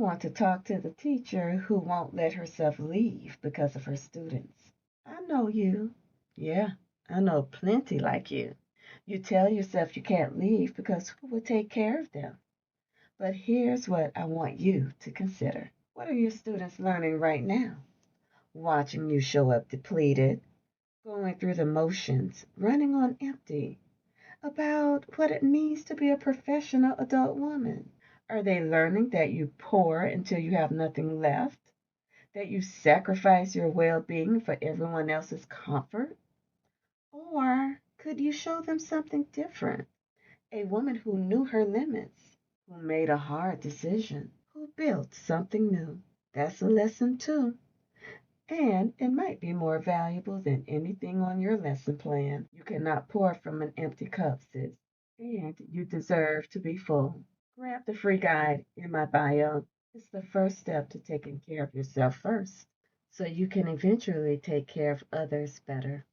want to talk to the teacher who won't let herself leave because of her students. I know you. Yeah, I know plenty like you. You tell yourself you can't leave because who will take care of them? But here's what I want you to consider. What are your students learning right now? Watching you show up depleted, going through the motions, running on empty, about what it means to be a professional adult woman. Are they learning that you pour until you have nothing left? That you sacrifice your well being for everyone else's comfort? Or could you show them something different? A woman who knew her limits, who made a hard decision, who built something new. That's a lesson too. And it might be more valuable than anything on your lesson plan. You cannot pour from an empty cup, sis. And you deserve to be full. Grab the free guide in my bio. It's the first step to taking care of yourself first, so you can eventually take care of others better.